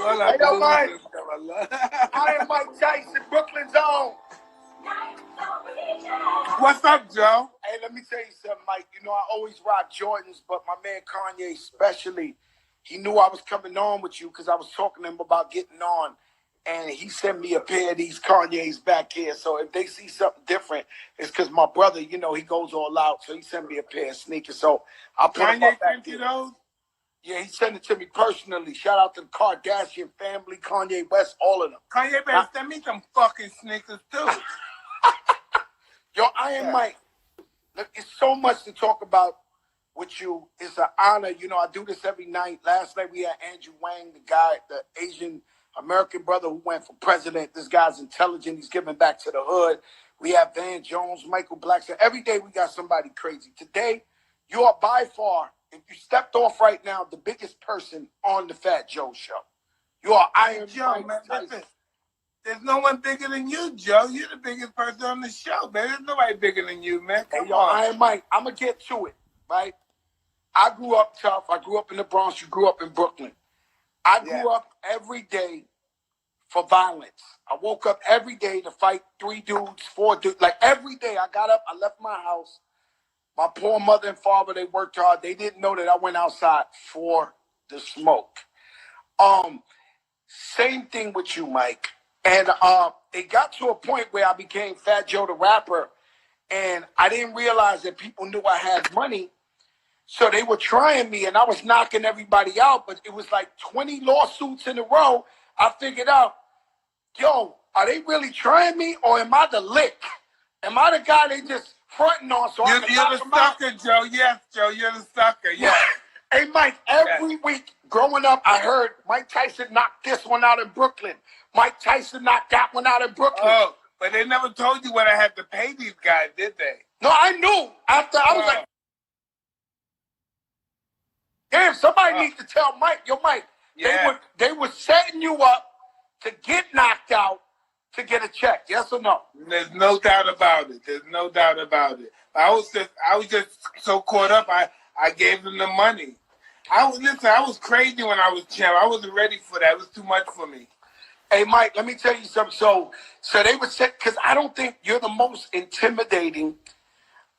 What up, hey, yo, Mike. Losers? I am Mike Tyson, Brooklyn's own. What's up, Joe? Hey, let me tell you something, Mike. You know, I always rock Jordans, but my man Kanye especially, he knew I was coming on with you because I was talking to him about getting on. And he sent me a pair of these Kanye's back here. So if they see something different, it's because my brother, you know, he goes all out. So he sent me a pair of sneakers. So I'll put them Kanye up back sent you there. those? Yeah, he sent it to me personally. Shout out to the Kardashian family, Kanye West, all of them. Kanye better send me some fucking sneakers, too. Yo, I am Mike. Look, it's so much to talk about with you. It's an honor. You know, I do this every night. Last night we had Andrew Wang, the guy, the Asian American brother who went for president. This guy's intelligent. He's giving back to the hood. We have Van Jones, Michael Blackson. Every day we got somebody crazy. Today, you are by far, if you stepped off right now, the biggest person on the Fat Joe Show. You are Iron Joe, Mike man, Tyson. listen. There's no one bigger than you, Joe. You're the biggest person on the show, man. There's nobody bigger than you, man. Come on. Iron Mike, I'm going to get to it, right? I grew up tough. I grew up in the Bronx. You grew up in Brooklyn. I grew up every day for violence. I woke up every day to fight 3 dudes, 4 dudes. Like every day I got up, I left my house. My poor mother and father, they worked hard. They didn't know that I went outside for the smoke. Same thing with you, Mike. And it got to a point where I became Fat Joe the rapper, and I didn't realize that people knew I had money. So they were trying me, and I was knocking everybody out, but it was like 20 lawsuits in a row. I figured out, yo, are they really trying me, or am I the lick? Am I the guy they just fronting on? So you're the sucker, Joe. Yes, Joe, you're the sucker. Yeah. Hey, Mike, every week growing up, I heard Mike Tyson knocked this one out in Brooklyn. Mike Tyson knocked that one out in Brooklyn. Oh, but they never told you what I had to pay these guys, did they? No, I knew. After I was like, damn, somebody needs to tell Mike, yo, Mike, they were setting you up to get knocked out to get a check. Yes or no? There's no doubt about it. There's no doubt about it. I was just so caught up. I gave them the money. I was crazy when I was champ. I wasn't ready for that. It was too much for me. Hey, Mike, let me tell you something. So they would say, because I don't think you're the most intimidating.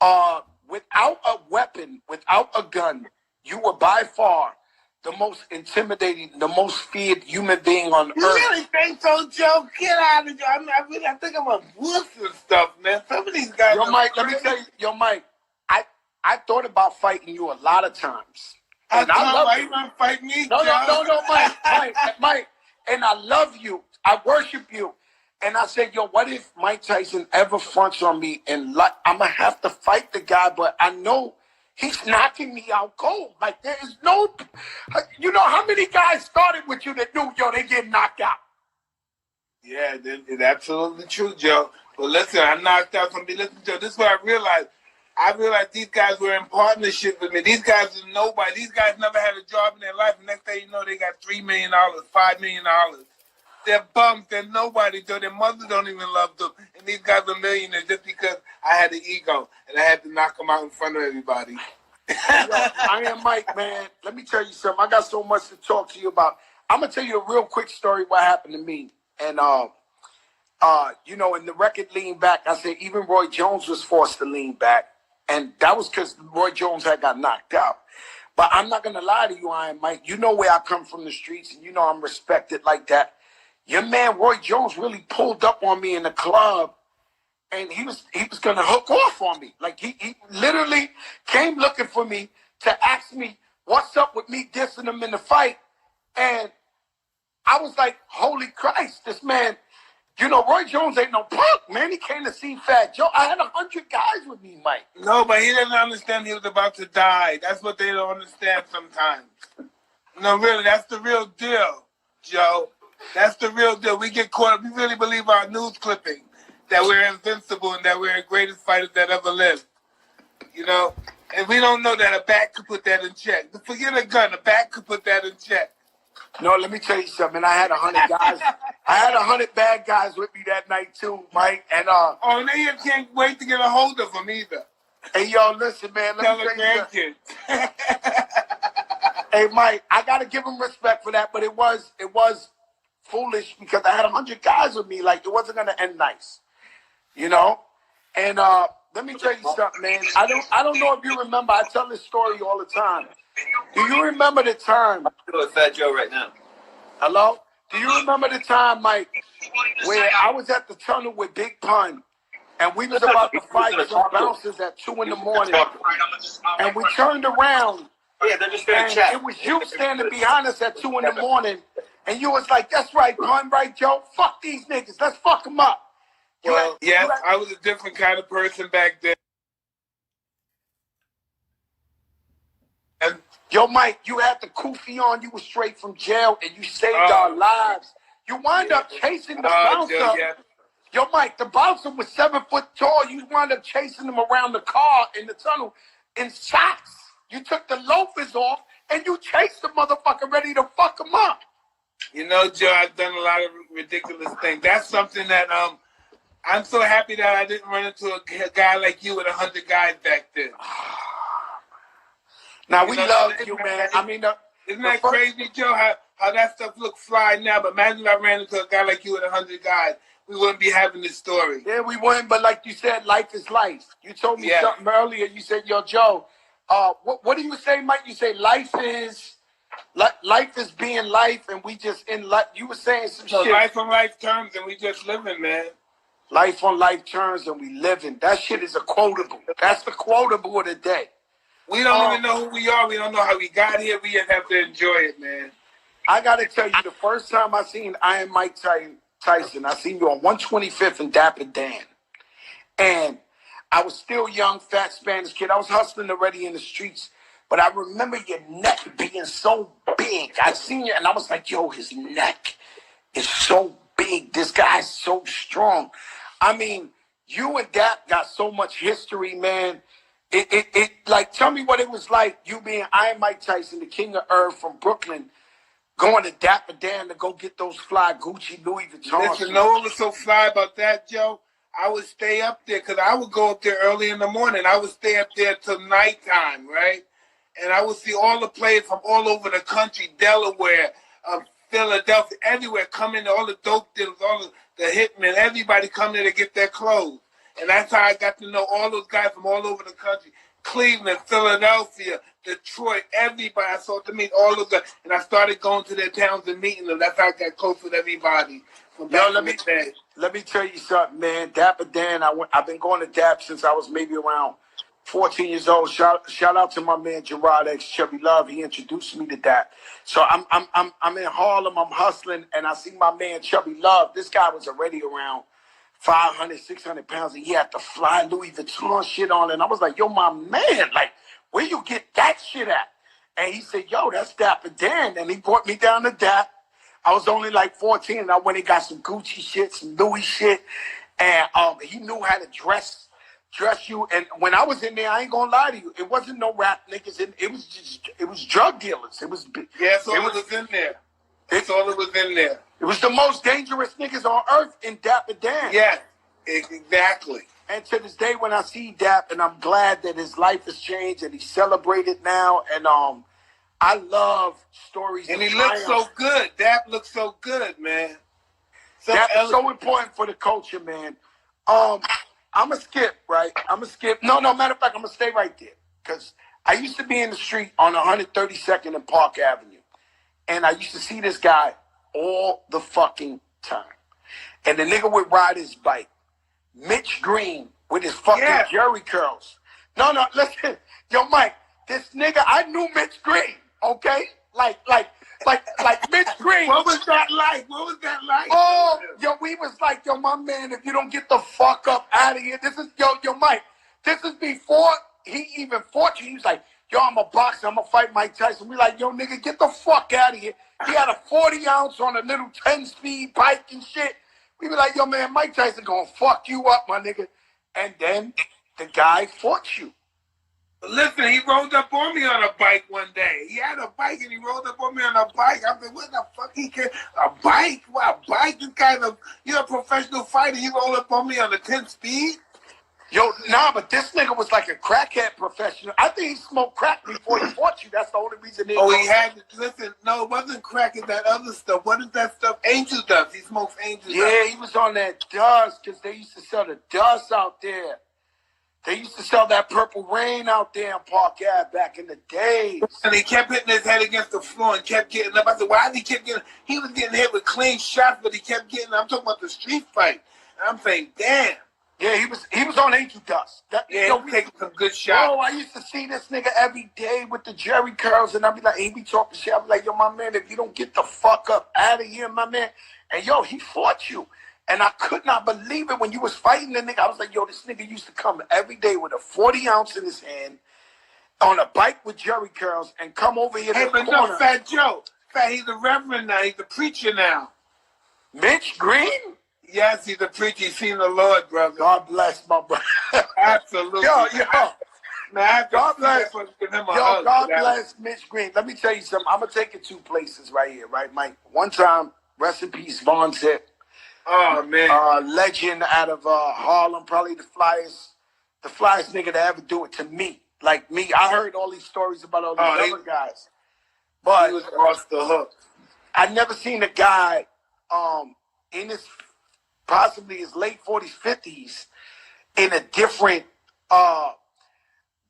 Without a weapon, without a gun, you were by far the most intimidating, the most feared human being on earth. You really think so, Joe? Get out of here. I think I'm a wuss and stuff, man. Some of these guys. Yo, Mike, let me tell you, yo, Mike, I thought about fighting you a lot of times. And I love you. Why you gonna fight me, No, Joe? Mike, and I love you. I worship you. And I said, yo, what if Mike Tyson ever fronts on me and I'm going to have to fight the guy, but I know he's knocking me out cold. Like, there is no, you know, how many guys started with you that knew, yo, they get knocked out? Yeah, it's absolutely true, Joe. But listen, I knocked out somebody. Listen, Joe, this is what I realized. I realized these guys were in partnership with me. These guys are nobody. These guys never had a job in their life. The next thing you know, they got $3 million, $5 million. They're bums. They're nobody, Joe. Their mothers don't even love them. And these guys are millionaires just because I had the ego and I had to knock them out in front of everybody. Yo, I am Mike, man. Let me tell you something. I got so much to talk to you about. I'm going to tell you a real quick story what happened to me. And, you know, in the record Lean Back, I said even Roy Jones was forced to lean back. And that was because Roy Jones had got knocked out. But I'm not going to lie to you, Iron Mike. You know where I come from the streets, and you know I'm respected like that. Your man, Roy Jones, really pulled up on me in the club, and he was going to hook off on me. Like, he literally came looking for me to ask me what's up with me dissing him in the fight. And I was like, holy Christ, this man... You know, Roy Jones ain't no punk, man. He came to see Fat Joe. I had 100 guys with me, Mike. No, but he didn't understand he was about to die. That's what they don't understand sometimes. No, really, that's the real deal, Joe. That's the real deal. We get caught up. We really believe our news clipping, that we're invincible and that we're the greatest fighters that ever lived. You know? And we don't know that a bat could put that in check. Forget a gun. A bat could put that in check. No, let me tell you something. I had 100 guys. I had 100 bad guys with me that night too, Mike. And oh, and they can't wait to get a hold of them either. Hey, yo, listen, man. Let me tell you something. Hey, Mike, I gotta give him respect for that, but it was foolish because I had 100 guys with me. Like, it wasn't going to end nice, you know? And let me tell you something, man. I don't know if you remember. I tell this story all the time. Do you remember the time? I'm doing Fat Joe right now. Hello? Do you remember the time, Mike, where I was at the tunnel with Big Pun, and we was about to fight some bouncers at 2 in the morning, and we turned around, Yeah, they're just and gonna chat. it was you standing behind us at 2 in the morning, and you was like, "That's right, Pun, right, Joe? Fuck these niggas. Let's fuck them up." Well, yes, I was a different kind of person back then. And yo, Mike, you had the kufi on. You were straight from jail, and you saved our lives. You wind up chasing the bouncer. Yeah. Yo, Mike, the bouncer was 7 foot tall. You wound up chasing him around the car in the tunnel in socks. You took the loafers off, and you chased the motherfucker ready to fuck him up. You know, Joe, I've done a lot of ridiculous things. That's something that I'm so happy that I didn't run into a guy like you with 100 guys back then. Now, we love you, man. I mean, isn't that crazy, Joe, how that stuff looks fly now? But imagine if I ran into a guy like you with 100 guys. We wouldn't be having this story. Yeah, we wouldn't, but like you said, life is life. You told me something earlier. You said, yo, Joe, what do you say, Mike? You say life is being life, and we just in life. You were saying some shit. Life on life terms, and we just living, man. Life on life terms, and we living. That shit is a quotable. That's the quotable of the day. We don't even know who we are. We don't know how we got here. We just have to enjoy it, man. I got to tell you, the first time I seen Iron Mike Tyson, I seen you on 125th and Dapper Dan. And I was still young, fat Spanish kid. I was hustling already in the streets. But I remember your neck being so big. I seen you, and I was like, yo, his neck is so big. This guy's so strong. I mean, you and Dap got so much history, man. It like, tell me what it was like, you being Iron Mike Tyson, the king of Earth from Brooklyn, going to Dapper Dan to go get those fly Gucci, Louis Vuitton. Listen, you know what was so fly about that, Joe? I would stay up there because I would go up there early in the morning. I would stay up there till nighttime, right? And I would see all the players from all over the country, Delaware, Philadelphia, everywhere, coming, all the dope dealers, all the hitmen, everybody come there to get their clothes. And that's how I got to know all those guys from all over the country. Cleveland, Philadelphia, Detroit, everybody. I saw to meet all of them. And I started going to their towns and meeting them. That's how I got close with everybody. Yo, let me tell you something, man. Dapper Dan, I've been going to Dap since I was maybe around 14 years old. Shout out to my man Gerard X Chubby Love. He introduced me to Dap. So I'm in Harlem, I'm hustling, and I see my man Chubby Love. This guy was already around 500, 600 pounds, and he had to fly Louis Vuitton shit on. And I was like, yo, my man, like, where you get that shit at? And he said, yo, that's Dapper Dan. And he brought me down to Dap. I was only like 14, and I went and got some Gucci shit, some Louis shit. And he knew how to dress you. And when I was in there, I ain't gonna lie to you, it wasn't no rap niggas. It was drug dealers. It was that's all it was in there. That's all it was in there. It was the most dangerous niggas on earth in Dapper Dan. Yeah, exactly. And to this day, when I see Dap, and I'm glad that his life has changed and he's celebrated now. And I love stories. And he looks so good. Dap looks so good, man. Dap is so important for the culture, man. I'm going to skip, right? I'm going to skip. No, matter of fact, I'm going to stay right there. Because I used to be in the street on 132nd and Park Avenue. And I used to see this guy all the fucking time. And the nigga would ride his bike. Mitch Green with his fucking Jerry curls. No, listen. Yo, Mike, this nigga, I knew Mitch Green, okay? Like Mitch Green. What was that like? Oh, yo, we was like, yo, my man, if you don't get the fuck up out of here. This is, yo, Mike, this is before he even fought you. He was like, yo, I'm a boxer. I'm going to fight Mike Tyson. We like, yo, nigga, get the fuck out of here. He had a 40 ounce on a little 10-speed bike and shit. We be like, yo, man, Mike Tyson going to fuck you up, my nigga. And then the guy fought you. Listen, he rolled up on me on a bike one day. He had a bike and he rolled up on me on a bike. I said, what the fuck he can? A bike? What, a bike? This guy's you're a professional fighter. You roll up on me on a 10 speed? Yo, nah, but this nigga was like a crackhead professional. I think he smoked crack before he fought you. That's the only reason. Oh, he had to listen. No, it wasn't crack. It's that other stuff. What is that stuff? Angel dust. He smokes angel dust. Yeah, he was on that dust because they used to sell the dust out there. They used to sell that Purple Rain out there in Park Ave back in the days. And he kept hitting his head against the floor and kept getting up. I said, why did he keep getting? He was getting hit with clean shots, but he kept getting. I'm talking about the street fight. And I'm saying, damn. Yeah, he was on angel dust. Yeah, he was taking some good shots. Oh, I used to see this nigga every day with the Jerry curls, and I'd be like, he be talking shit. I'd be like, yo, my man, if you don't get the fuck up out of here, my man. And yo, he fought you. And I could not believe it when you was fighting the nigga. I was like, yo, this nigga used to come every day with a 40 ounce in his hand on a bike with Jerry curls and come over here to the corner. No, Fat Joe. He's a reverend now. He's a preacher now. Mitch Green? Yes, he's a preacher. He's seen the Lord, brother. God bless my brother. Absolutely. Yo. Man, God bless. God bless Mitch Green. Let me tell you something. I'm going to take you two places right here, right, Mike? One time, rest in peace, Von Zip. Oh, man. Legend out of Harlem, probably the flyest nigga to ever do it to me. Like me, I heard all these stories about all these other guys. But he was off the hook. I never seen a guy in his possibly his late 40s, 50s in a different Dawn,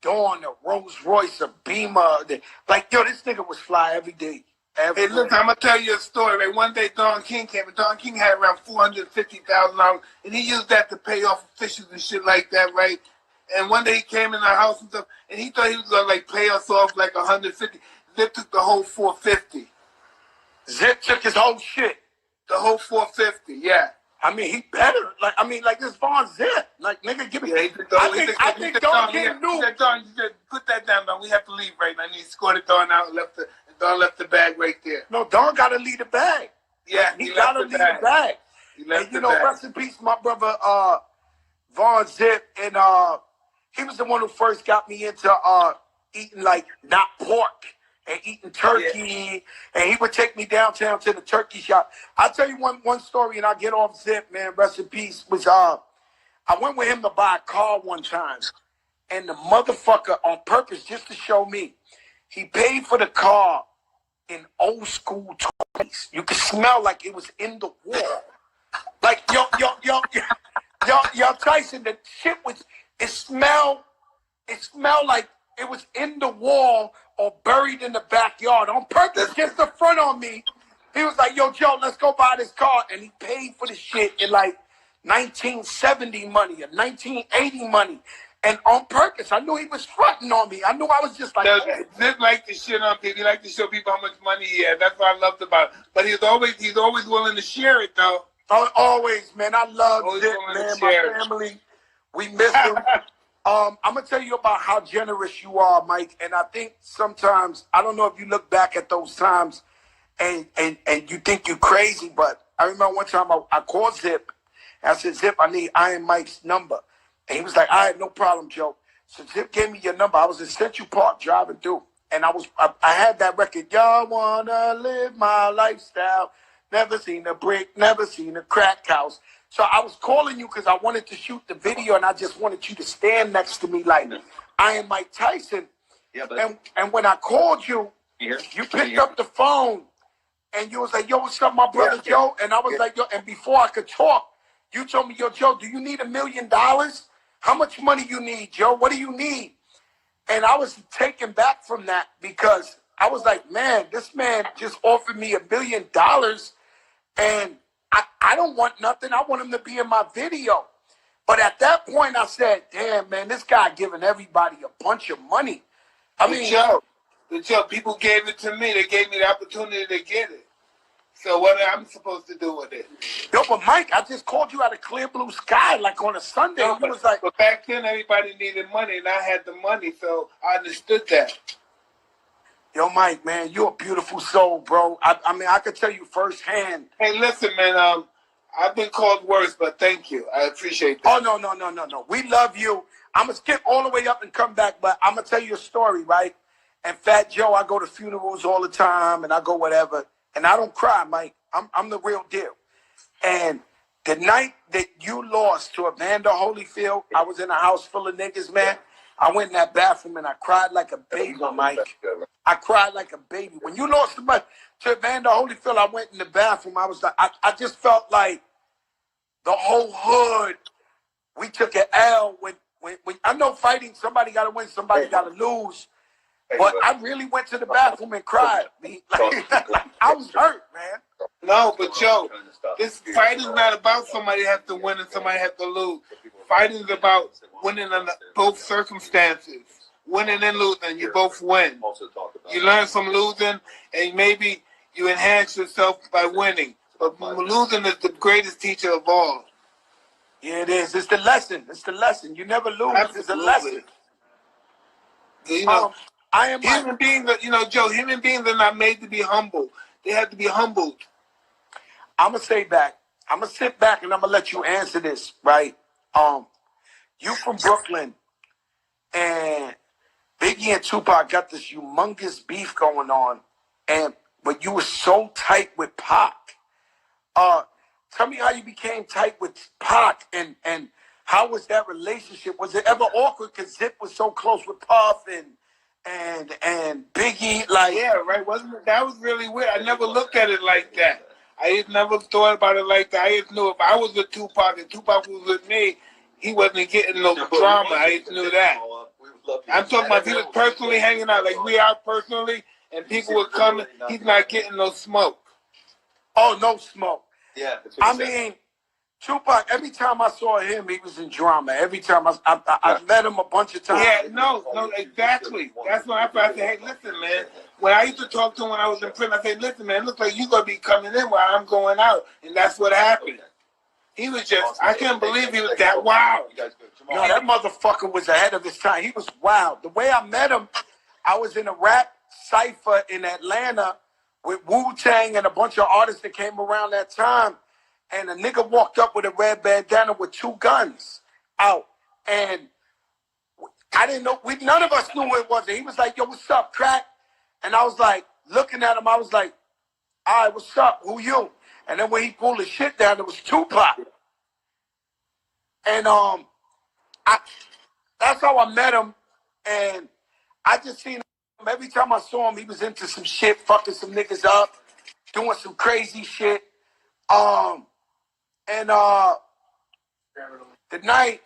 a Rolls Royce, a Beamer. Like, yo, this nigga was fly every day. Hey, look, I'm going to tell you a story. Right? One day, Don King came, and Don King had around $450,000, and he used that to pay off officials and shit like that, right? And one day he came in our house and stuff, and he thought he was going to, like, pay us off, like, $150. Zip took the whole $450. Zip took his whole shit. The whole $450, yeah. I mean, he better. Like this Von Zip. Like, nigga, give me. Yeah, I think Don King knew. He said, Don, you just put that down, Don. We have to leave right now. And he escorted Don out and Don left the bag right there. No, Don got to leave the bag. Yeah, he got to leave the bag. He left and, you know, rest in peace, my brother Von Zip. And he was the one who first got me into eating, like, not pork and eating turkey. And he would take me downtown to the turkey shop. I'll tell you one story, and I'll get off Zip, man. Rest in peace. Was I went with him to buy a car one time. And the motherfucker, on purpose, just to show me, he paid for the car in old school toys. You could smell like it was in the wall. Like, yo, Tyson, the shit was, it smelled like it was in the wall or buried in the backyard. On purpose, just to front on me. He was like, yo, Joe, let's go buy this car. And he paid for the shit in like 1970 money or 1980 money. And on purpose, I knew he was fronting on me. I knew I was just like... Zip like to shit on people. He like to show people how much money he had. That's what I loved about it. But he's always willing to share it, though. Always, man. I love Zip, man. My family, we miss him. I'm going to tell you about how generous you are, Mike. And I think sometimes, I don't know if you look back at those times and you think you're crazy, but I remember one time I called Zip. And I said, Zip, I need Iron Mike's number. And he was like, all right, no problem, Joe. So Zip gave me your number. I was in Central Park driving through. And I had that record, y'all wanna live my lifestyle. Never seen a brick, never seen a crack house. So I was calling you because I wanted to shoot the video, and I just wanted you to stand next to me like I am Mike Tyson. Yeah, and when I called you, you picked up the phone, and you was like, yo, what's up, my brother Joe? And I was like, yo, and before I could talk, you told me, yo, Joe, do you need $1 million? How much money you need, Joe? What do you need? And I was taken back from that because I was like, man, this man just offered me $1 million, and I don't want nothing. I want him to be in my video. But at that point, I said, damn, man, this guy giving everybody a bunch of money. I mean, Joe, people gave it to me. They gave me the opportunity to get it. So what am I supposed to do with it? Yo, but Mike, I just called you out of clear blue sky, like on a Sunday. No, but, was like, but back then, everybody needed money, and I had the money, so I understood that. Yo, Mike, man, you're a beautiful soul, bro. I mean, I could tell you firsthand. Hey, listen, man, I've been called worse, but thank you. I appreciate that. Oh, no. We love you. I'm going to skip all the way up and come back, but I'm going to tell you a story, right? And Fat Joe, I go to funerals all the time, and I go whatever. And I don't cry, Mike. I'm the real deal. And The night that you lost to Evander Holyfield, I was in a house full of niggas, man. I went in that bathroom and I cried like a baby, Mike. I cried like a baby. When you lost to Evander Holyfield, I went in the bathroom. I was like, I just felt like the whole hood, we took an L. When I know fighting, somebody got to win, somebody got to lose. But I really went to the bathroom and cried. I was hurt, man. No, but Joe, this fight is not about somebody have to win and somebody have to lose. Fighting is about winning in both circumstances. Winning and losing, you both win. You learn from losing, and maybe you enhance yourself by winning. But losing is the greatest teacher of all. Yeah, it is. It's the lesson. It's the lesson. You never lose. Absolutely. It's a lesson. You know, human beings, Joe, human beings are not made to be humble. They have to be humbled. I'm going to sit back and I'm going to let you answer this, right? You from Brooklyn, and Biggie and Tupac got this humongous beef going on, but you were so tight with Pac. Tell me how you became tight with Pac, and how was that relationship? Was it ever awkward because Zip was so close with Puff and Biggie? Like, yeah, right. Wasn't it? That was really weird. I never looked at it like that. I just never thought about it like that. I just knew if I was with Tupac and Tupac was with me, he wasn't getting no drama. I just knew that. I'm talking about if he was personally hanging out like we are personally, and people were coming, he's not getting no smoke. Oh, no smoke. Yeah. I mean, Tupac, every time I saw him, he was in drama. Every time I met him a bunch of times. Yeah, no, exactly. That's why I said, hey, listen, man. When I used to talk to him when I was in prison, I said, listen, man, it looks like you're going to be coming in while I'm going out. And that's what happened. He was just, I couldn't believe he was that wild. No, that motherfucker was ahead of his time. He was wild. The way I met him, I was in a rap cypher in Atlanta with Wu-Tang and a bunch of artists that came around that time. And a nigga walked up with a red bandana with 2 guns out. And I didn't know, none of us knew what it was. And he was like, yo, what's up, crack? And I was like, looking at him, I was like, all right, what's up? Who you? And then when he pulled his shit down, it was Tupac. And that's how I met him. And I just seen him. Every time I saw him, he was into some shit, fucking some niggas up, doing some crazy shit. And the night,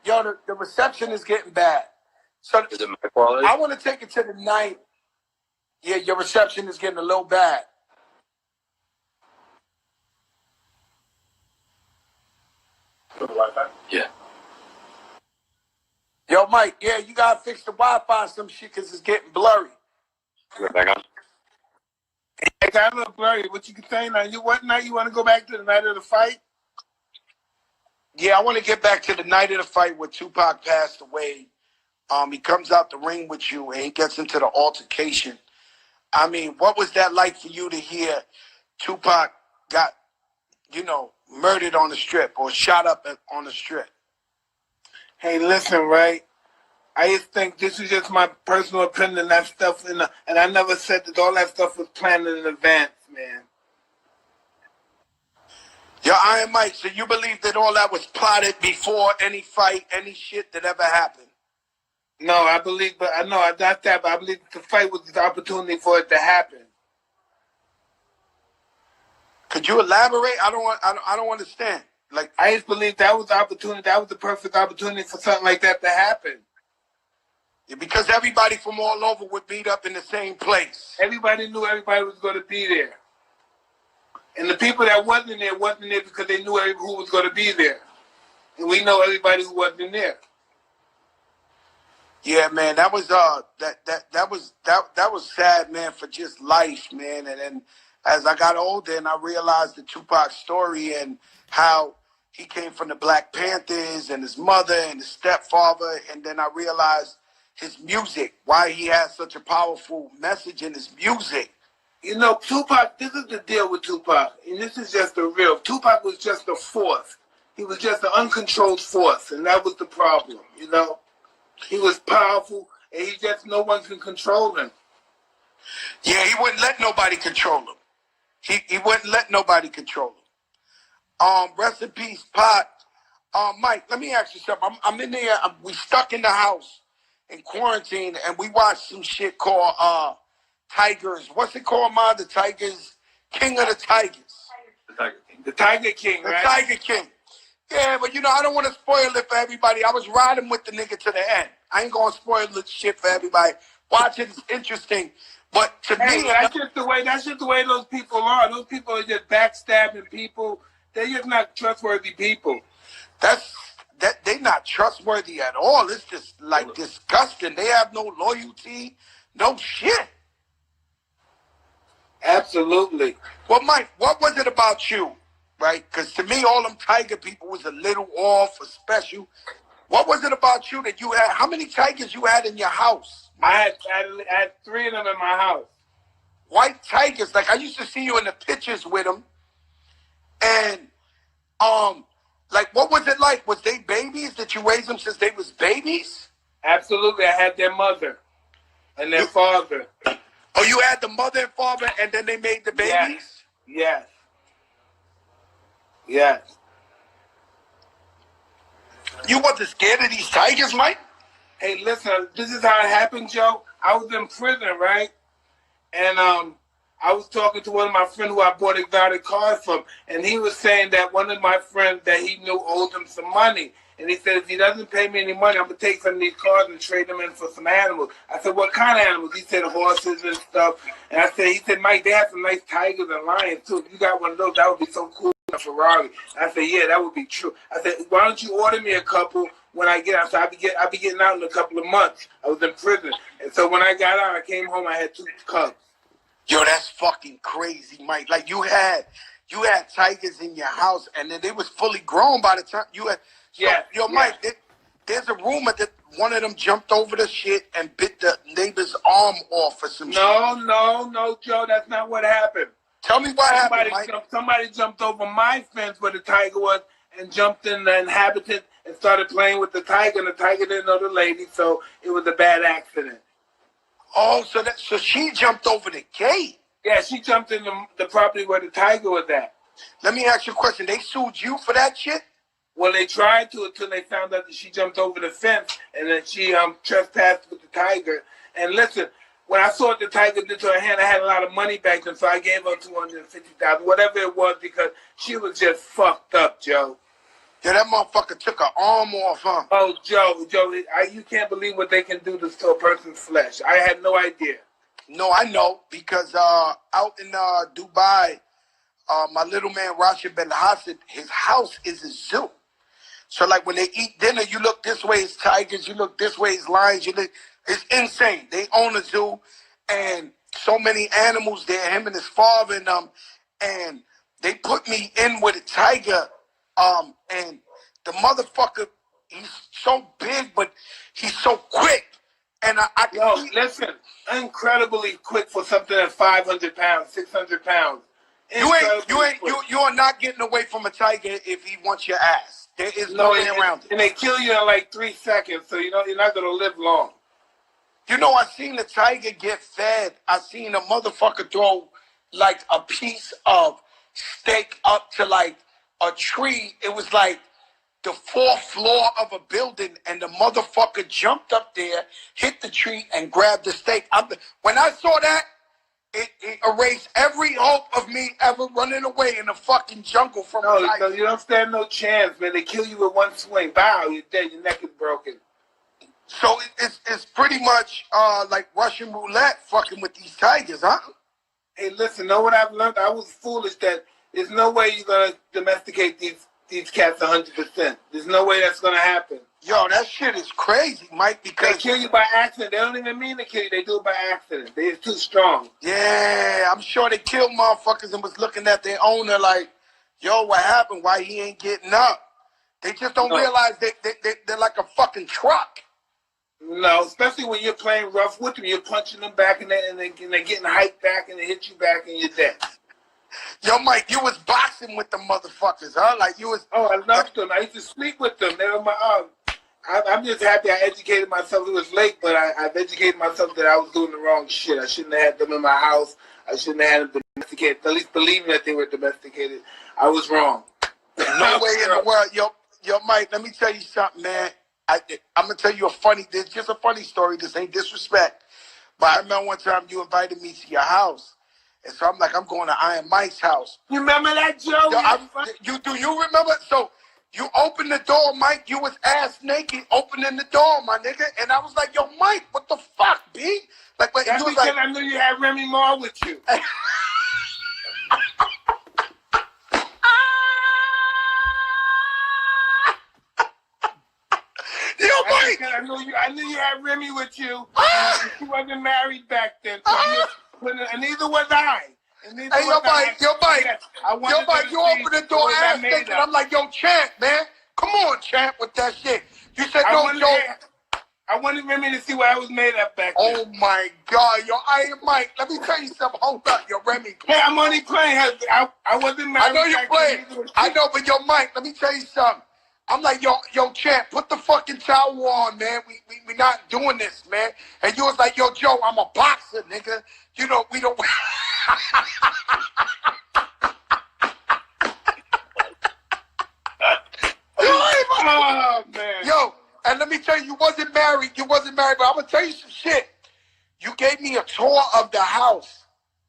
yo, the reception is getting bad. So is it my quality? I want to take it to the night. Yeah, your reception is getting a little bad. Yeah. Yo, Mike, yeah, you gotta fix the Wi-Fi and some shit because it's getting blurry. We're back on. It got a little blurry. What you can say now? What night you want to go back to, the night of the fight? Yeah, I want to get back to the night of the fight where Tupac passed away. He comes out the ring with you and he gets into the altercation. I mean, what was that like for you to hear Tupac got, murdered on the strip or shot up on the strip? Hey, listen, right? I just think this is just my personal opinion. That stuff, and I never said that all that stuff was planned in advance, man. Yo, Iron Mike, so you believe that all that was plotted before any fight, any shit that ever happened? No, I believe, but I know not that, but I believe the fight was the opportunity for it to happen. Could you elaborate? I don't understand. Like, I just believe that was the opportunity. That was the perfect opportunity for something like that to happen. Yeah, because everybody from all over would meet up in the same place. Everybody knew everybody was going to be there. And the people that wasn't there because they knew who was going to be there. And we know everybody who wasn't there. Yeah, man, that was that was sad, man, for just life, man. And then as I got older and I realized the Tupac story and how he came from the Black Panthers and his mother and his stepfather, and then I realized his music, why he has such a powerful message in his music. Tupac, this is the deal with Tupac, and this is just the real. Tupac was just a force. He was just an uncontrolled force, and that was the problem, He was powerful, and no one can control him. Yeah, he wouldn't let nobody control him. He wouldn't let nobody control him. Rest in peace, Pot. Mike, let me ask you something. I'm in there. We stuck in the house in quarantine, and we watched some shit called Tigers. What's it called, Ma? The Tigers, King of the Tigers. The Tiger King. The Tiger King, right? The Tiger King. Yeah, but I don't want to spoil it for everybody. I was riding with the nigga to the end. I ain't gonna spoil the shit for everybody. Watch it, it's interesting. But to me, that's just the way those people are. Those people are just backstabbing people. They're just not trustworthy people. They're not trustworthy at all. It's just like disgusting. They have no loyalty, no shit. Absolutely. Well, Mike, what was it about you, right? Because to me, all them Tiger people was a little off or special. What was it about you that you had? How many tigers you had in your house? I had 3 of them in my house. White tigers. Like I used to see you in the pictures with them. And like what was it like? Was they babies? Did you raise them since they was babies? Absolutely. I had their mother and their father. Oh, you had the mother and father, and then they made the babies? Yes. Yes. You wasn't scared of these tigers, Mike? Hey, listen, this is how it happened, Joe. I was in prison, right? And I was talking to one of my friends who I bought exotic cars from, and he was saying that one of my friends that he knew owed him some money. And he said, if he doesn't pay me any money, I'm going to take some of these cars and trade them in for some animals. I said, what kind of animals? He said, horses and stuff. And he said, Mike, they have some nice tigers and lions, too. If you got one of those, that would be so cool. A Ferrari. I said, yeah, that would be true. I said, why don't you order me a couple when I get out? So I'll be getting out in a couple of months. I was in prison. And so when I got out, I came home, I had 2 cubs. Yo, that's fucking crazy, Mike. Like you had tigers in your house, and then they was fully grown by the time you had. So, yeah. Yo, Mike, there's a rumor that one of them jumped over the shit and bit the neighbor's arm off or some shit. No, Joe, that's not what happened. Tell me what happened, Mike. Somebody jumped over my fence where the tiger was and jumped in the inhabitant and started playing with the tiger, and the tiger didn't know the lady, so it was a bad accident. Oh, so she jumped over the gate. Yeah, she jumped in the property where the tiger was at. Let me ask you a question. They sued you for that shit? Well, they tried to until they found out that she jumped over the fence and then she trespassed with the tiger. And listen, when I saw what the tiger did to her hand, I had a lot of money back then, so I gave her $250,000, whatever it was, because she was just fucked up, Joe. Yeah, that motherfucker took her arm off, huh? Oh, Joe, you can't believe what they can do to a person's flesh. I had no idea. No, I know, because out in Dubai, my little man, Rashid Ben Hassan, his house is a zoo. So, like, when they eat dinner, you look this way, it's tigers, you look this way, it's lions, it's insane. They own a zoo, and so many animals there, him and his father and them, and they put me in with a tiger, and the motherfucker, he's so big, but he's so quick. And listen, incredibly quick for something that's 500 pounds, 600 pounds. You are not getting away from a tiger if he wants your ass. There is no way around it. And they kill you in like 3 seconds, so you're not gonna live long. I seen the tiger get fed. I seen a motherfucker throw like a piece of steak up to like a tree. It was like the 4th floor of a building, and the motherfucker jumped up there, hit the tree, and grabbed the steak. When I saw that, it erased every hope of me ever running away in the fucking jungle from a tiger. No, you don't stand no chance, man. They kill you with one swing. Bow, you're dead. Your neck is broken. So it's pretty much like Russian roulette fucking with these tigers, huh? Hey, listen, know what I've learned? I was foolish that there's no way you're going to domesticate these cats 100%. There's no way that's going to happen. Yo, that shit is crazy, Mike, because... They kill you by accident. They don't even mean to kill you. They do it by accident. They're too strong. Yeah, I'm sure they killed motherfuckers and was looking at their owner like, yo, what happened? Why he ain't getting up? They just don't realize they're like a fucking truck. No, especially when you're playing rough with them. You're punching them back and they're getting hyped back and they hit you back and you're dead. Yo, Mike, you was boxing with the motherfuckers, huh? Like you was... Oh, I loved them. I used to sleep with them. They were my... I'm just happy I educated myself. It was late, but I've educated myself that I was doing the wrong shit. I shouldn't have had them in my house. I shouldn't have had them domesticated. At least believing that they were domesticated. I was wrong. No way in the world. Yo, Mike, let me tell you something, man. I'm going to tell you this just a funny story. This ain't disrespect. But I remember one time you invited me to your house. And so I'm like, I'm going to Iron Mike's house. You remember that, Joe? Yo, do you remember? So you opened the door, Mike. You was ass naked opening the door, my nigga. And I was like, yo, Mike, what the fuck, B? Like, but that's you was because like, I knew you had Remy Ma with you. I knew you had Remy with you. She wasn't married back then. So and neither was I. Hey, yo, Mike, you opened the door ass naked. I'm like, yo, Champ, man. Come on, Champ, with that shit. You said, no, Joe. I wanted Remy to see what I was made of back then. Oh, my God. Yo, Iron Mike, let me tell you something. Hold up, yo, Remy. Hey, I'm only playing. I wasn't married. I know you're playing. I know, but yo, Mike, let me tell you something. I'm like, yo, Champ, put the fucking towel on, man. We not doing this, man. And you was like, yo, Joe, I'm a boxer, nigga. You know, we don't. Oh, man. Yo, and let me tell you, you wasn't married, but I'm gonna tell you some shit. You gave me a tour of the house.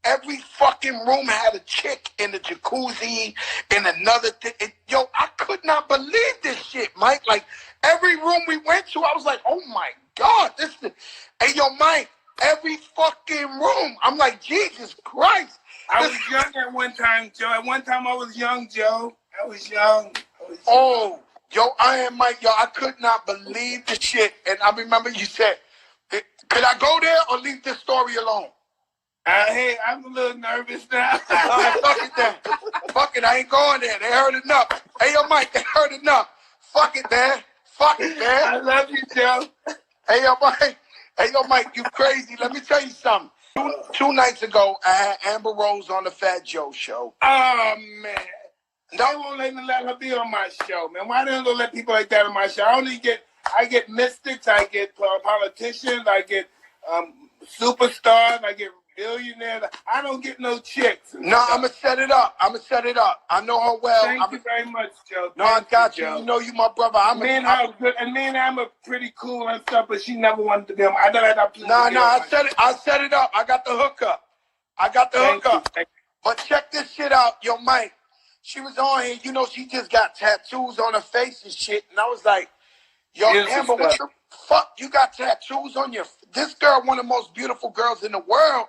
Every fucking room had a chick in the jacuzzi and another thing. Yo, I could not believe this shit, Mike. Like, every room we went to, I was like, oh my God, this is... Hey, yo, Mike, every fucking room. I'm like, Jesus Christ. I was young at one time, Joe. At one time, I was young, Joe. I was young. Oh, yo, Iron Mike, yo, I could not believe the shit. And I remember you said, could I go there or leave this story alone? Hey, I'm a little nervous now. Fuck it then. Fuck it, I ain't going there. They heard enough. Hey, yo, Mike, they heard enough. Fuck it, man. Fuck it, man. I love you, Joe. Hey, yo, Mike, you crazy. Let me tell you something. Two nights ago, I had Amber Rose on the Fat Joe show. Oh, man. They won't let her be on my show, man. Why don't they let people like that on my show? I get mystics, I get politicians, I get superstars, I get billionaires. I don't get no chicks. No, I'm going to set it up. I know her well. Thank you very much, Joe. No, I got you. You know you my brother. Me and I'm a pretty cool and stuff, but she never wanted to be on. I never had that. No, I set it up. I got the hookup. But check this shit out, yo, Mike. She was on here, you know, she just got tattoos on her face and shit. And I was like, yo, Amber, what the fuck? You got tattoos on your... This girl, one of the most beautiful girls in the world.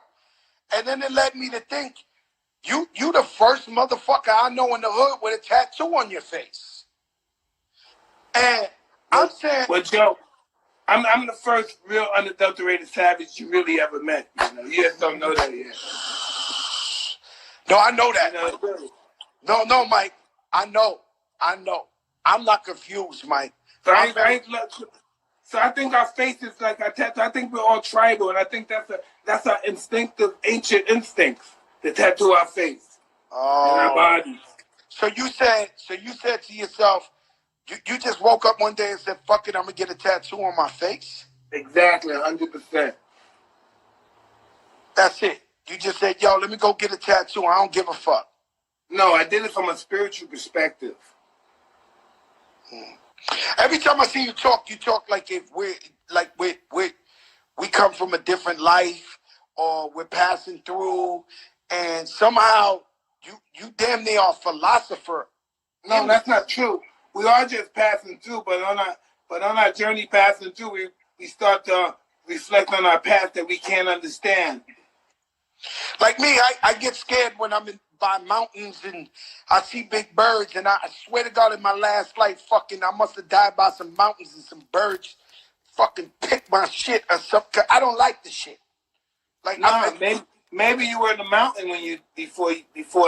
And then it led me to think, you the first motherfucker I know in the hood with a tattoo on your face. And I'm saying... Well, Joe, I'm the first real unadulterated savage you really ever met. You know, you just don't know that yet. No, I know that. You know, really. No, Mike. I know. I'm not confused, Mike. So I think our face is like our tattoo. I think we're all tribal, and I think that's our instinctive, ancient instincts to tattoo our face and our bodies. So you said to yourself, you just woke up one day and said, "Fuck it, I'm gonna get a tattoo on my face." Exactly, 100%. That's it. You just said, "Yo, let me go get a tattoo. I don't give a fuck." No, I did it from a spiritual perspective. Every time I see you talk like if we come from a different life or we're passing through, and somehow you damn near are a philosopher. No, that's not true. We are just passing through, but on our journey passing through, we start to reflect on our past that we can't understand. Like me, I get scared when I'm by mountains and I see big birds, and I swear to God, in my last life, fucking, I must have died by some mountains and some birds fucking pick my shit or something. I don't like the shit. Like, no, maybe you were in the mountain when you before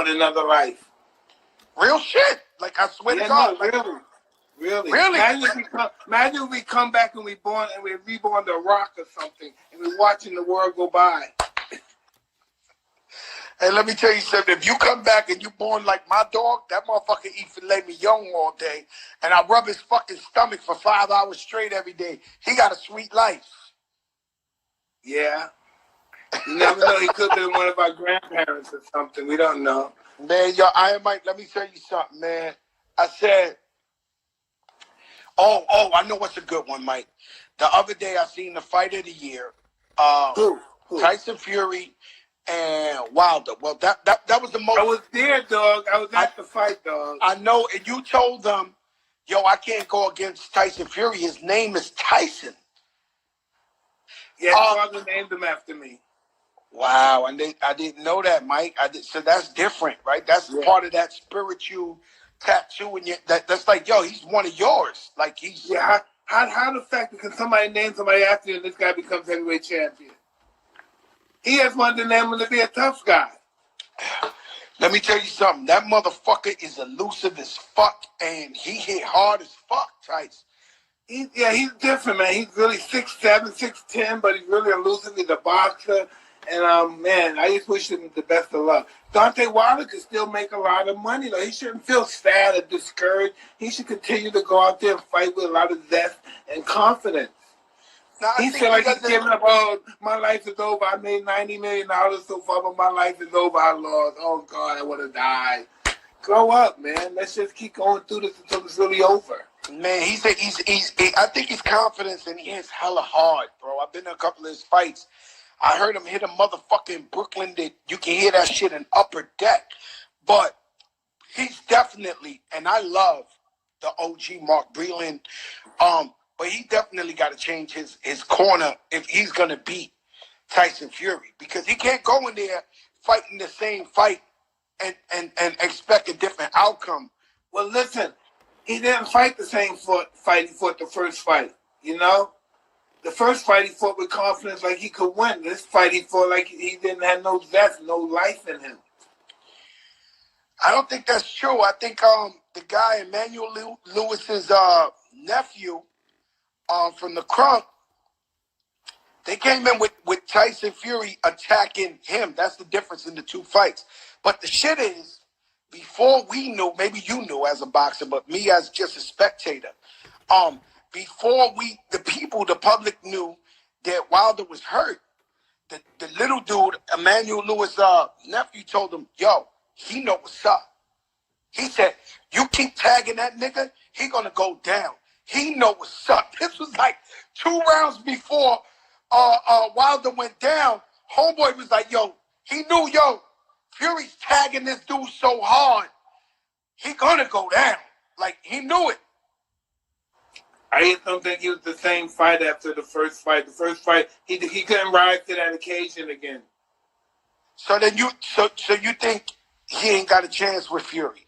in another life. Real shit. Like, I swear to God. No, really. Imagine if we come back and we're reborn the rock or something, and we're watching the world go by. Hey, let me tell you something. If you come back and you born like my dog, that motherfucker eat filet mignon all day, and I rub his fucking stomach for 5 hours straight every day. He got a sweet life. Yeah. You never know. He could have been one of our grandparents or something. We don't know. Man, yo, Iron Mike, let me tell you something, man. I said, I know what's a good one, Mike. The other day I seen the fight of the year. Who? Tyson Fury and Wilder. Well, that was the most. I was there, dog. I was at the fight, dog. I know, and you told them, yo, I can't go against Tyson Fury. His name is Tyson. Yeah, father named him after me. Wow, and I didn't know that, Mike. So that's different, right? That's part of that spiritual tattoo, and that's like, yo, he's one of yours. Like he's How the fact that can somebody name somebody after you and this guy becomes heavyweight champion? He has wanted to name him to be a tough guy. Let me tell you something. That motherfucker is elusive as fuck, and he hit hard as fuck, Tyson. He's different, man. He's really 6'7", 6'10", but he's really elusive. He's a boxer. And, man, I just wish him the best of luck. Deontay Wilder could still make a lot of money, though. He shouldn't feel sad or discouraged. He should continue to go out there and fight with a lot of zest and confidence. He feel like he's giving up, my life is over. I made $90 million so far, but my life is over. I lost. Oh, God, I want to die. Grow up, man. Let's just keep going through this until it's really over. Man, I think his confidence, and he hits hella hard, bro. I've been to a couple of his fights. I heard him hit a motherfucker in Brooklyn that you can hear that shit in Upper Deck. But he's definitely, and I love the OG Mark Breland, but he definitely got to change his corner if he's going to beat Tyson Fury. Because he can't go in there fighting the same fight and expect a different outcome. Well, listen, he didn't fight the same fight he fought the first fight, you know? The first fight he fought with confidence like he could win. This fight he fought like he didn't have no zest, no life in him. I don't think that's true. I think the guy, Emmanuel Lewis's nephew from the Crunk, they came in with Tyson Fury attacking him. That's the difference in the two fights. But the shit is, before we knew, maybe you knew as a boxer, but me as just a spectator, before the public knew that Wilder was hurt, the little dude, Emmanuel Lewis' nephew, told him, yo, he know what's up. He said, you keep tagging that nigga, he gonna go down. He know what's up. This was like 2 rounds before Wilder went down. Homeboy was like, yo, he knew, Fury's tagging this dude so hard, he gonna go down. Like, he knew it. I just don't think he was the same fight after the first fight. The first fight, he couldn't rise to that occasion again. So then you think he ain't got a chance with Fury?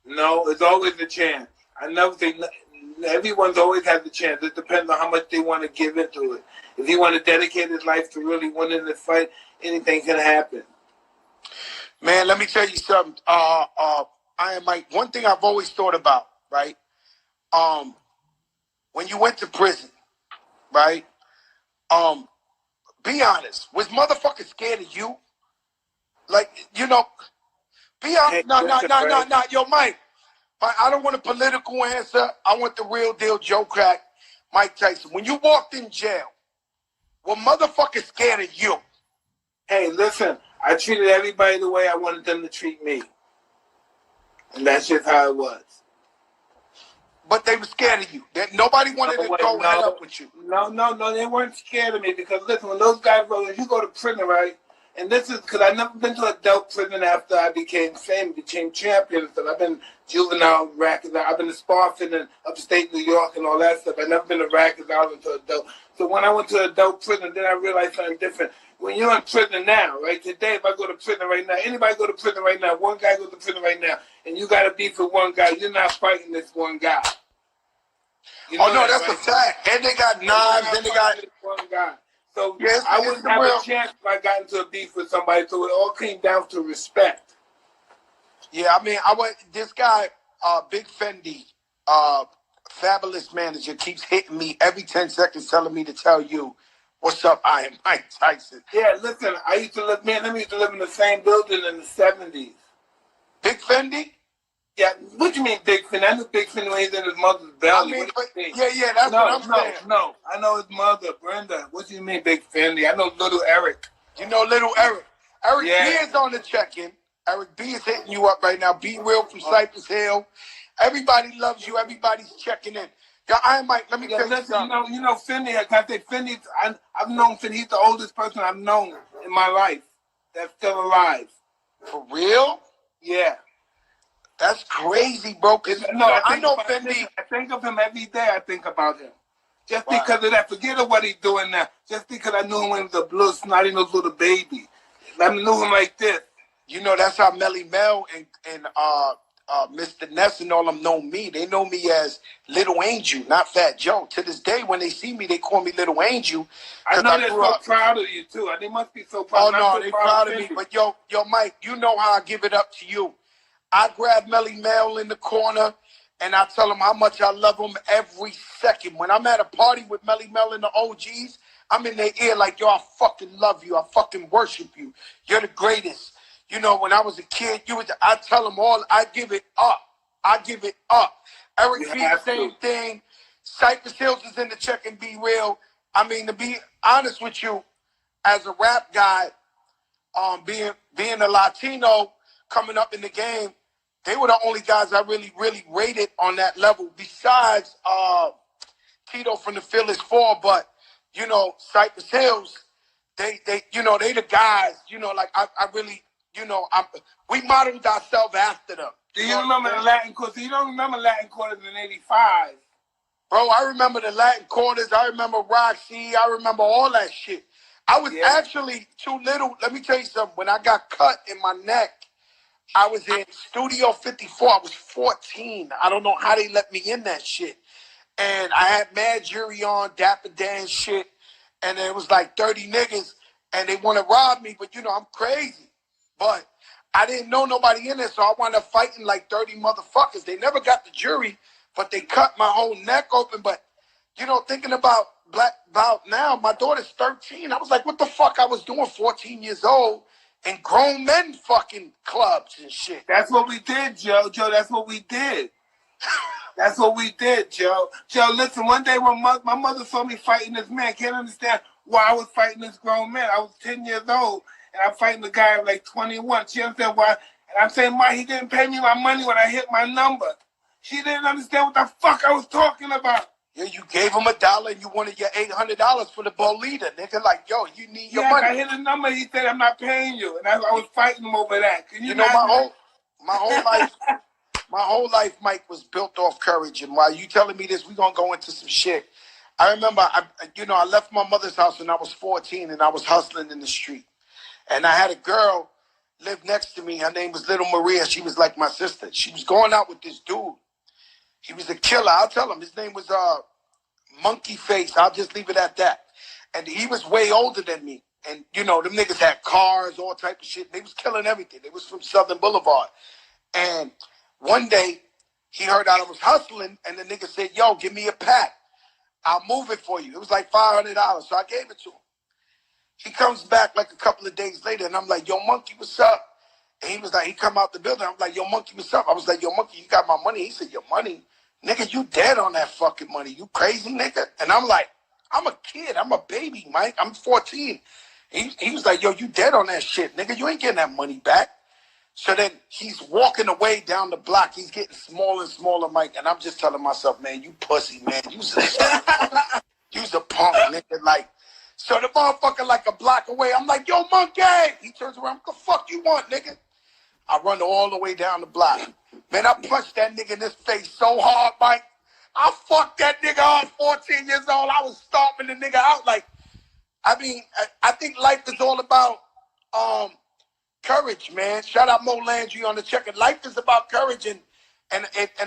No, it's always a chance. I never think everyone's always has a chance. It depends on how much they want to give into it. If he want to dedicate his life to really winning this fight, anything can happen. Man, let me tell you something. One thing I've always thought about, right? When you went to prison, right? Be honest. Was motherfuckers scared of you? Like, be honest. Hey, No. Yo, Mike, I don't want a political answer. I want the real deal, Joe Crack, Mike Tyson. When you walked in jail, were motherfuckers scared of you? Hey, listen, I treated everybody the way I wanted them to treat me. And that's just how it was. But they were scared of you. Nobody wanted to go head up with you. No, they weren't scared of me because, listen, when those guys, when you go to prison, right, and this is because I've never been to adult prison after I became famous, became champion. So I've been juvenile, Rikers. I've been to Sparford and upstate New York and all that stuff. I've never been to Rikers Island to adult. So when I went to adult prison, then I realized something different. When you're in prison now, right, today, if I go to prison right now, anybody go to prison right now, one guy goes to prison right now, and you got to beef with one guy, you're not fighting this one guy. You know that's right? A fact. And they got knives, and they got one guy. So yes, I wouldn't have a chance if I got into a beef with somebody. So it all came down to respect. Yeah, I mean, this guy, Big Fendi, fabulous manager, keeps hitting me every 10 seconds, telling me to tell you, what's up? I am Mike Tyson. Yeah, listen, I used to live in the same building in the 70s. Big Fendi? Yeah, what do you mean Big Fendi? I knew Big Fendi when he was in his mother's belly. I mean, that's what I'm saying. No, I know his mother, Brenda. What do you mean Big Fendi? I know Little Eric. You know Little Eric. Eric B is on the check-in. Eric B is hitting you up right now. B Will from Cypress Hill. Everybody loves you. Everybody's checking in. Yo, Iron Mike, let me Yeah, tell you listen, something. you know, Finley. I say Finley. I've known Finley. He's the oldest person I've known in my life that's still alive. For real? Yeah. That's crazy, bro. Cause I know Finley. I think of him every day. I think about him. Just Wow. because of that. Forget of what he's doing now. Just because I knew him when he was a little snotty nose little baby. I knew him like this. You know, that's how Melly Mel and Mr. Ness and all them know me. They know me as Little Angel, not Fat Joe. To this day, when they see me, they call me Little Angel. I know they're so proud of you too. They must be so proud. Oh no, they proud of me. But yo, Mike, you know how I give it up to you. I grab Melly Mel in the corner and I tell him how much I love him every second. When I'm at a party with Melly Mel and the OGs, I'm in their ear like, yo, I fucking love you. I fucking worship you. You're the greatest. You know, when I was a kid, I tell them all, I give it up. I give it up. Eric B, same thing. Cypress Hills is in the check and be real. I mean, to be honest with you, as a rap guy, being a Latino coming up in the game, they were the only guys I really rated on that level. Besides Tito from the Fearless Four, but you know, Cypress Hills, they the guys. You know, like I really, you know, we modeled ourselves after them. Do you remember the Latin quarters? You don't remember Latin quarters in '85? Bro, I remember the Latin quarters. I remember Roxy. I remember all that shit. I was actually too little. Let me tell you something. When I got cut in my neck, I was in Studio 54. I was 14. I don't know how they let me in that shit. And I had Mad Jury on, Dapper Dan shit. And it was like 30 niggas. And they want to rob me. But, you know, I'm crazy. But I didn't know nobody in there. So I wound up fighting like 30 motherfuckers. They never got the jury. But they cut my whole neck open. But, you know, thinking about now, my daughter's 13. I was like, what the fuck I was doing 14 years old in grown men fucking clubs and shit. That's what we did, Joe. Joe, that's what we did. That's what we did, Joe. Joe, listen, one day when my mother saw me fighting this man, can't understand why I was fighting this grown man. I was 10 years old, and I'm fighting the guy like 21. She understand why. And I'm saying, Ma, he didn't pay me my money when I hit my number. She didn't understand what the fuck I was talking about. Yeah, you gave him $1 and you wanted your $800 for the bolita, nigga. Like, yo, you need your money. I hit a number. He said, I'm not paying you, and I was fighting him over that. Can you know, my whole life, Mike, was built off courage. And while you telling me this, we gonna go into some shit. I remember, I left my mother's house when I was 14, and I was hustling in the street. And I had a girl live next to me. Her name was Little Maria. She was like my sister. She was going out with this dude. He was a killer. I'll tell him. His name was Monkey Face. I'll just leave it at that. And he was way older than me. And, you know, them niggas had cars, all type of shit. They was killing everything. They was from Southern Boulevard. And one day, he heard I was hustling, and the nigga said, yo, give me a pack. I'll move it for you. It was like $500. So I gave it to him. He comes back like a couple of days later, and I'm like, yo, Monkey, what's up? And he was like, he come out the building. I'm like, yo, Monkey, what's up? I was like, yo, Monkey, you got my money? He said, your money? Nigga, you dead on that fucking money. You crazy, nigga? And I'm like, I'm a kid. I'm a baby, Mike. I'm 14. He was like, yo, you dead on that shit, nigga. You ain't getting that money back. So then he's walking away down the block. He's getting smaller and smaller, Mike. And I'm just telling myself, man, you pussy, man. You's a punk, nigga. Like, so the motherfucker like a block away. I'm like, yo, Monkey. He turns around. What the fuck you want, nigga? I run all the way down the block. Man, I punched that nigga in his face so hard, Mike. I fucked that nigga up 14 years old. I was stomping the nigga out. Like, I mean, I think life is all about courage, man. Shout out Mo Landry on the check. Life is about courage. And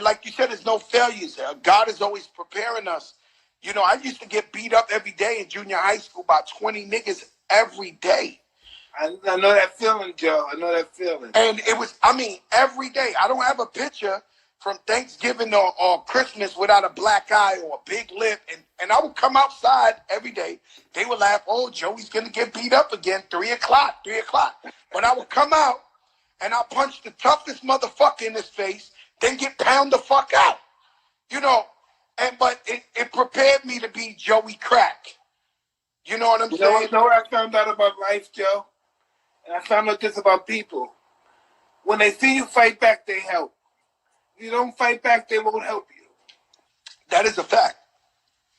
like you said, there's no failures. God is always preparing us. You know, I used to get beat up every day in junior high school by 20 niggas every day. I know that feeling, Joe. I know that feeling. And it was, I mean, every day. I don't have a picture from Thanksgiving or Christmas without a black eye or a big lip. And I would come outside every day. They would laugh, oh, Joey's going to get beat up again, 3 o'clock. But I would come out and I punch the toughest motherfucker in his face, then get pound the fuck out. You know, but it prepared me to be Joey Crack. You know what I'm saying? You know what I found out about life, Joe? And I found out this about people. When they see you fight back, they help. you don't fight back, they won't help you. That is a fact.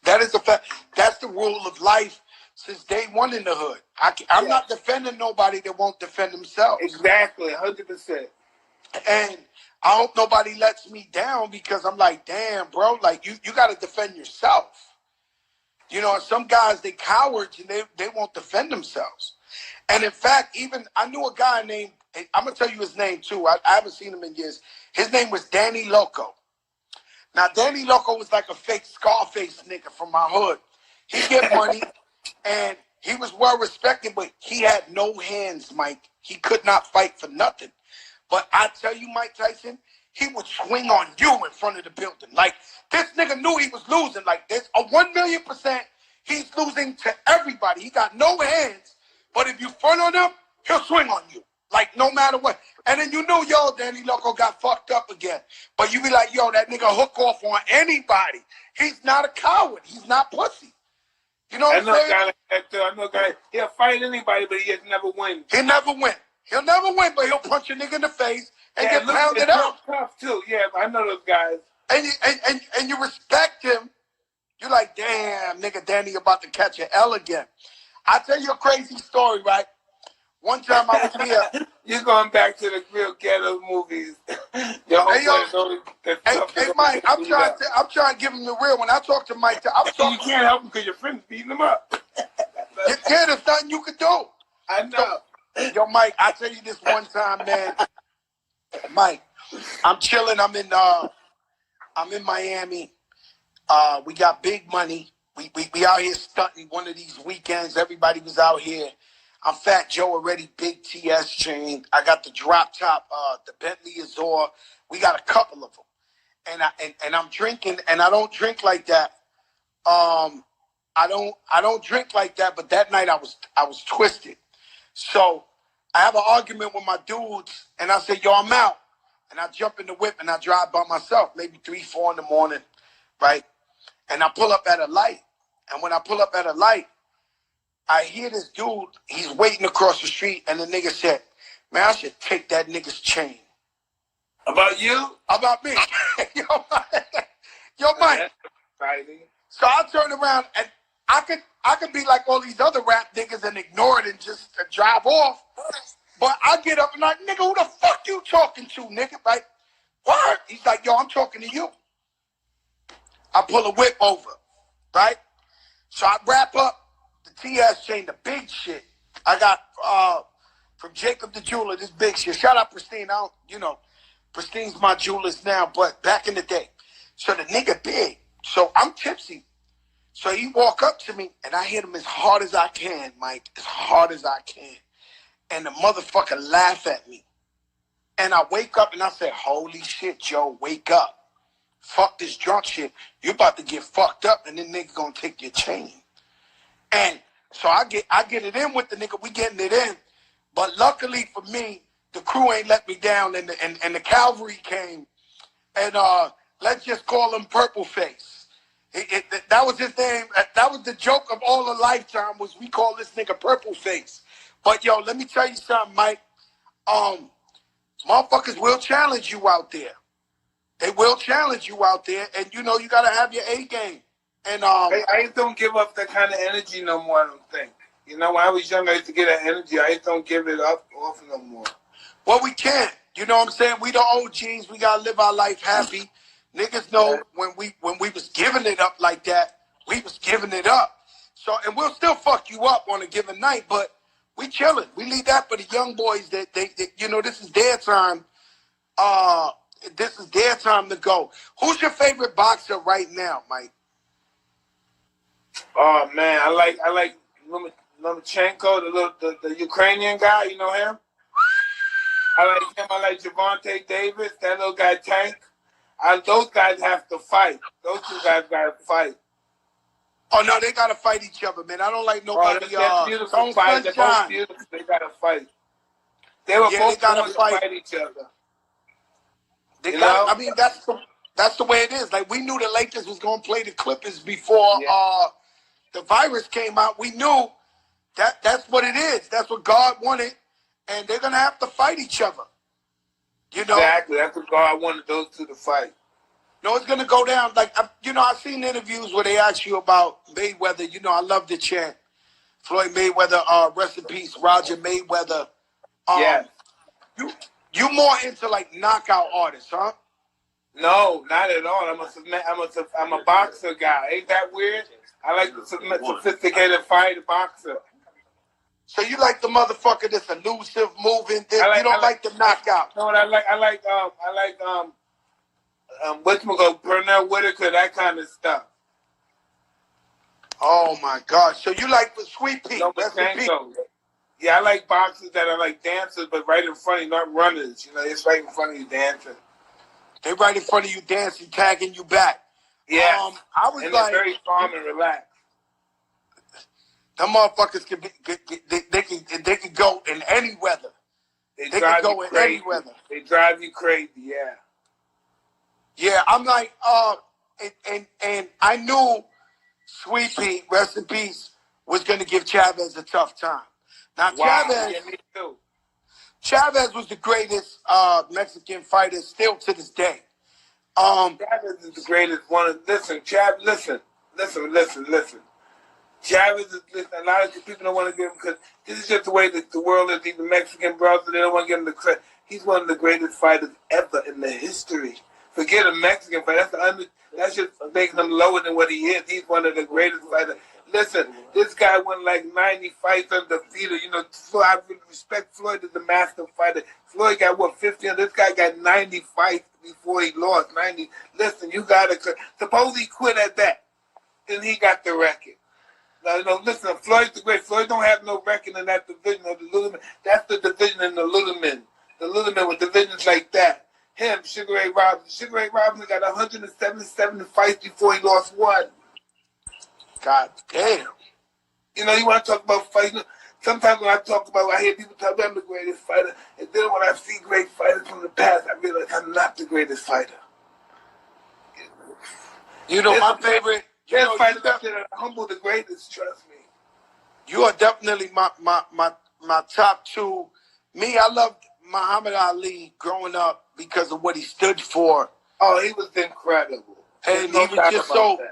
That is a fact. That's the rule of life since day one in the hood. I'm not defending nobody that won't defend themselves. Exactly, 100%. And I hope nobody lets me down because I'm like, damn, bro, like you got to defend yourself. You know, some guys, they cowards and they won't defend themselves. And in fact, even I knew a guy named, I'm going to tell you his name too. I haven't seen him in years. His name was Danny Loco. Now, Danny Loco was like a fake Scarface nigga from my hood. He get money and he was well respected, but he had no hands, Mike. He could not fight for nothing. But I tell you, Mike Tyson, he would swing on you in front of the building. Like, this nigga knew he was losing. Like, there's a 1,000,000%, he's losing to everybody. He got no hands, but if you front on him, he'll swing on you. Like, no matter what. And then you know, yo, Danny Loco got fucked up again. But you be like, yo, that nigga hook off on anybody. He's not a coward. He's not pussy. You know what I'm saying? I know a guy like that, too. I know a guy, he'll fight anybody, but he just never win. He'll never win. He'll never win, but he'll punch a nigga in the face and get pounded out. Tough, too. Yeah, I know those guys. And you respect him. You're like, damn, nigga, Danny about to catch an L again. I'll tell you a crazy story, right? One time I was here. You're going back to the real ghetto movies. Hey, Mike, I'm trying to give him the real. When I talk to Mike, you can't help him because your friend's beating him up. Yeah, there's nothing you can do. I know. So, yo, Mike, I tell you this one time, man. Mike, I'm chilling. I'm in Miami. We got big money. We out here stunting one of these weekends. Everybody was out here. I'm Fat Joe already, big TS chain. I got the drop top, the Bentley Azure. We got a couple of them. And I'm drinking, and I don't drink like that. I don't drink like that, but that night I was twisted. So I have an argument with my dudes, and I say, yo, I'm out. And I jump in the whip, and I drive by myself, maybe 3, 4 in the morning, right? And I pull up at a light. And when I pull up at a light, I hear this dude, he's waiting across the street, and the nigga said, man, I should take that nigga's chain. About you? About me. Yo, Mike. So I turn around, and I could be like all these other rap niggas and ignore it and just drive off. But I get up and like, nigga, who the fuck you talking to, nigga? Like, what? He's like, yo, I'm talking to you. I pull a whip over, right? So I wrap up the TS chain, the big shit. I got from Jacob the jeweler, this big shit. Shout out Pristine. Pristine's my jewelers now, but back in the day. So the nigga big. So I'm tipsy. So he walk up to me, and I hit him as hard as I can, Mike, as hard as I can. And the motherfucker laugh at me. And I wake up, and I say, holy shit, Joe, wake up. Fuck this drunk shit. You about to get fucked up, and then nigga gonna take your chain. And so I get it in with the nigga. We getting it in. But luckily for me, the crew ain't let me down, and the cavalry came. And let's just call him Purple Face. That was his name. That was the joke of all a lifetime, was we call this nigga Purple Face. But yo, let me tell you something, Mike. Motherfuckers will challenge you out there. They will challenge you out there, and you know you gotta have your A game. And I don't give up that kind of energy no more. I don't think. You know, when I was young, I used to get that energy. I don't give it up off no more. Well, we can't. You know what I'm saying? We the OGs. We gotta live our life happy. Niggas know when we was giving it up like that, we was giving it up. So, and we'll still fuck you up on a given night, but we chilling. We leave that for the young boys that they you know, this is their time. This is their time to go. Who's your favorite boxer right now, Mike? Oh man, I like Lomachenko, the Ukrainian guy. You know him? I like him. I like Javante Davis, that little guy Tank. Those guys have to fight. Those two guys gotta fight. Oh no, they gotta fight each other, man. I don't like nobody. That's beautiful fight. They're both beautiful. They gotta fight. They were both going to fight each other. I mean, that's the way it is. Like, we knew the Lakers was gonna play the Clippers before the virus came out. We knew that's what it is. That's what God wanted, and they're gonna have to fight each other. You know? Exactly. That's what I wanted those two to fight. No, it's gonna go down. Like I've seen interviews where they ask you about Mayweather. You know, I love the chant. Floyd Mayweather, rest in peace, Roger Mayweather. Yes. You you more into like knockout artists, huh? No, not at all. I'm a boxer guy. Ain't that weird? I like the sophisticated fighter boxer. So you like the motherfucker that's elusive, moving. You don't like the knockout. No, what I like whatchamacallit, Pernell Whitaker, that kind of stuff. Oh my God! So you like the Sweet Pea? Lomachenko. Yeah, I like boxers that are like dancers, but right in front of you, not runners. You know, it's right in front of you dancing. They right in front of you dancing, tagging you back. Yeah, I was and like, they're very calm and relaxed. Them motherfuckers can be, they can go in any weather. They can go in any weather. They drive you crazy, yeah. Yeah, I'm like, and I knew Sweet Pea, rest in peace, was going to give Chavez a tough time. Now, Wow. Yeah, me too. Chavez was the greatest Mexican fighter still to this day. Chavez is the greatest one. Listen. Chavez is, a lot of people don't want to give him, because this is just the way that the world is. Even Mexican brothers, they don't want to give him the credit. He's one of the greatest fighters ever in the history. Forget a Mexican fighter. That's just making him lower than what he is. He's one of the greatest fighters. Listen, this guy won like 90 fights undefeated. You know, I respect Floyd as the master fighter. Floyd got, 50? This guy got 90 fights before he lost. 90. Listen, you got to, suppose he quit at that, and he got the record. No, listen, Floyd's the great. Floyd don't have no record in that division of the little men. That's the division in the little men. The little men with divisions like that. Him, Sugar Ray Robinson. Sugar Ray Robinson got 177 fights before he lost one. God damn. You know, you want to talk about fighting. Sometimes when I hear people talk about I'm the greatest fighter, and then when I see great fighters from the past, I realize I'm not the greatest fighter. You know, my favorite. There's fighters out there that are humble the greatest, trust me. You are definitely my top two. Me, I loved Muhammad Ali growing up because of what he stood for. Oh, he was incredible. And he was just